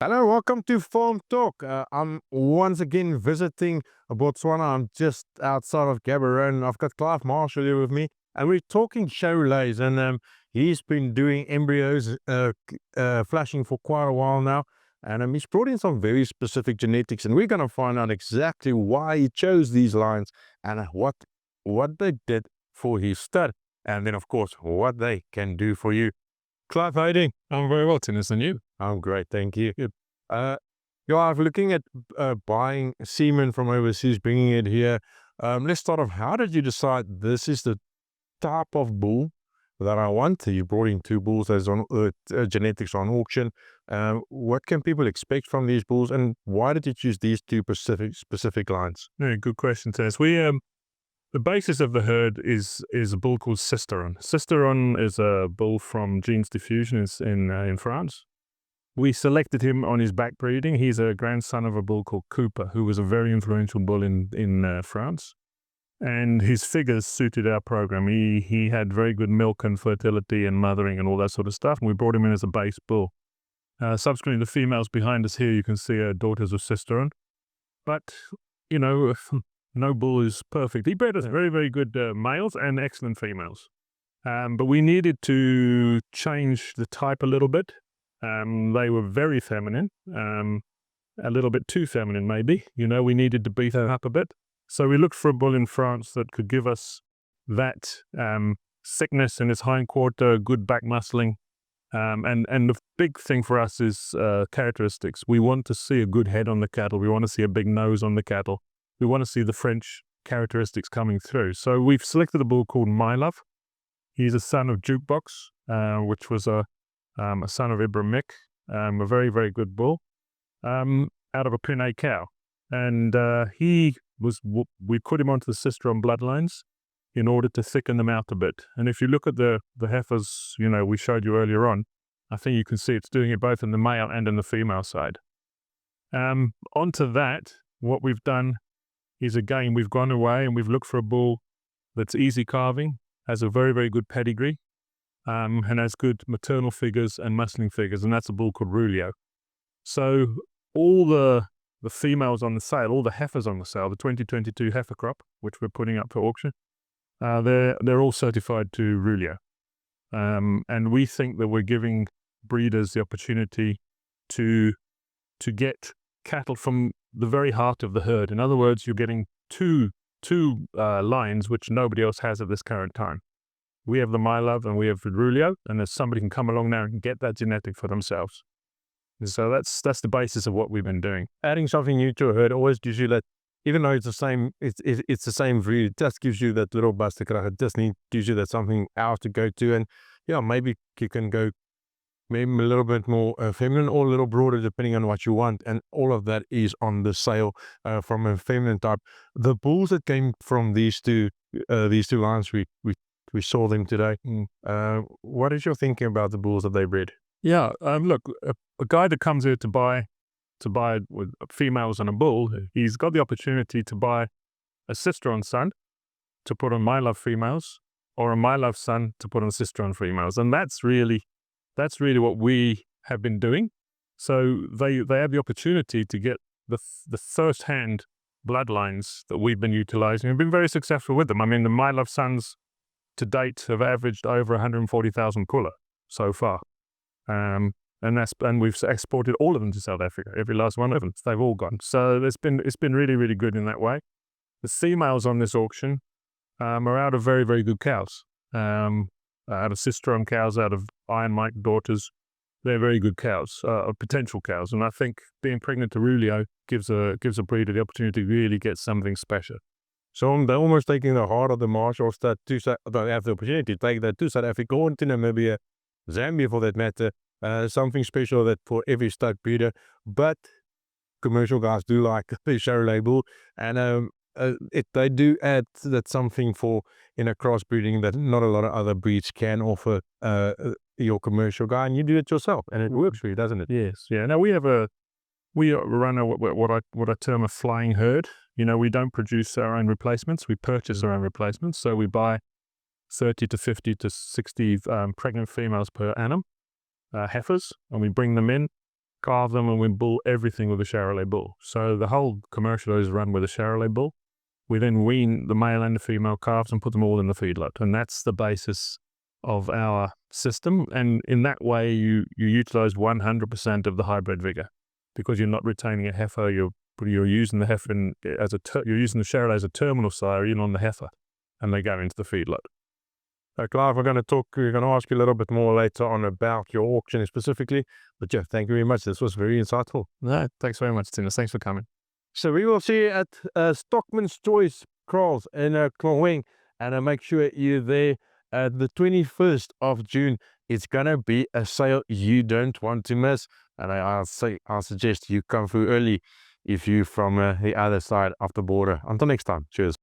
Hello, welcome to Farm Talk. I'm once again visiting Botswana. I'm just outside of Gaborone. I've got Clive Marshall here with me, and we're talking Charolais. And he's been doing embryos, flashing for quite a while now. And he's brought in some very specific genetics, and we're going to find out exactly why he chose these lines and what they did for his stud, and then of course what they can do for you. Clive, how are you doing? I'm very well, Tinnis, and you? I'm great, thank you. Good. I'm looking at buying semen from overseas, bringing it here. Let's start off. How did you decide this is the type of bull that I want? You brought in two bulls as on genetics on auction. What can people expect from these bulls, and why did you choose these two specific lines? Yeah, good question, Tinnis. The basis of the herd is a bull called Sisteron. Sisteron is a bull from Genes Diffusion in France. We selected him on his back breeding. He's a grandson of a bull called Cooper, who was a very influential bull in France. And his figures suited our program. He had very good milk and fertility and mothering and all that sort of stuff. And we brought him in as a base bull. Subsequently, the females behind us here, you can see are daughters of Sisteron. But, no bull is perfect. He bred us very, very good males and excellent females. But we needed to change the type a little bit. They were very feminine, a little bit too feminine maybe. We needed to beef them up a bit. So we looked for a bull in France that could give us that thickness in his hindquarter, good back muscling. And the big thing for us is characteristics. We want to see a good head on the cattle. We want to see a big nose on the cattle. We want to see the French characteristics coming through. So we've selected a bull called MYLOVE. He's a son of Jukebox, which was a son of Ibrahim Mick, a very, very good bull, out of a Pinay cow. And we put him onto the Sisteron bloodlines in order to thicken them out a bit. And if you look at the heifers, we showed you earlier on, I think you can see it's doing it both in the male and in the female side. Onto that, what we've done is, again, we've gone away and we've looked for a bull that's easy calving, has a very, very good pedigree, and has good maternal figures and muscling figures, and that's a bull called Rulio. So all the females on the sale, all the heifers on the sale, the 2022 heifer crop, which we're putting up for auction, they're all certified to Rulio. And we think that we're giving breeders the opportunity to get cattle from the very heart of the herd. In other words, you're getting two lines which nobody else has at this current time. We have the MYLOVE and we have the Rulio, and if somebody can come along now and get that genetic for themselves. So that's the basis of what we've been doing. Adding something new to a herd always gives you that, even though it's the same, it's the same breed, it just gives you that little bus to crack. It just gives you that something else to go to, and maybe you can go maybe a little bit more feminine or a little broader depending on what you want, and all of that is on the sale from a feminine type. The bulls that came from these two lines, we saw them today. What is your thinking about the bulls that they bred? Yeah, look, a guy that comes here to buy with females and a bull, he's got the opportunity to buy a Sisteron son to put on MYLOVE females, or a MYLOVE son to put on Sisteron females, and that's really what we have been doing. So they have the opportunity to get the first-hand bloodlines that we've been utilizing and been very successful with them. I mean, the MYLOVE sons to date have averaged over 140,000 kula so far. And we've exported all of them to South Africa, every last one of them. They've all gone. So it's been really, really good in that way. The females on this auction are out of very, very good cows. Out of Sisteron cows, out of Iron Mike daughters. They're very good cows, potential cows. And I think being pregnant to Rulio gives a breeder the opportunity to really get something special. So they're almost taking the heart of the Marshalls that they have the opportunity to take that to South Africa, or to Namibia, Zambia for that matter, something special that for every stud breeder. But commercial guys do like the Charolais bull, and they do add that something in a crossbreeding that not a lot of other breeds can offer your commercial guy, and you do it yourself, and it works for you, doesn't it? Yes, yeah. Now we run what I term a flying herd. We don't produce our own replacements; we purchase our own replacements. So we buy 30 to 50 to 60 pregnant females per annum, heifers, and we bring them in. carve them, and we bull everything with a Charolais bull. So the whole commercial is run with a Charolais bull. We then wean the male and the female calves and put them all in the feedlot, and that's the basis of our system. And in that way, you utilize 100% of the hybrid vigor, because you're not retaining a heifer. You're using the heifer you're using the Charolais as a terminal sire in on the heifer, and they go into the feedlot. Clive, we're going to ask you a little bit more later on about your auction specifically. But yeah, thank you very much. This was very insightful. No, thanks very much, Tinus. Thanks for coming. So we will see you at Stockman's Choice Kraals in Tlokweng, and make sure you're there the 21st of June. It's going to be a sale you don't want to miss. And I suggest you come through early if you're from the other side of the border. Until next time, cheers.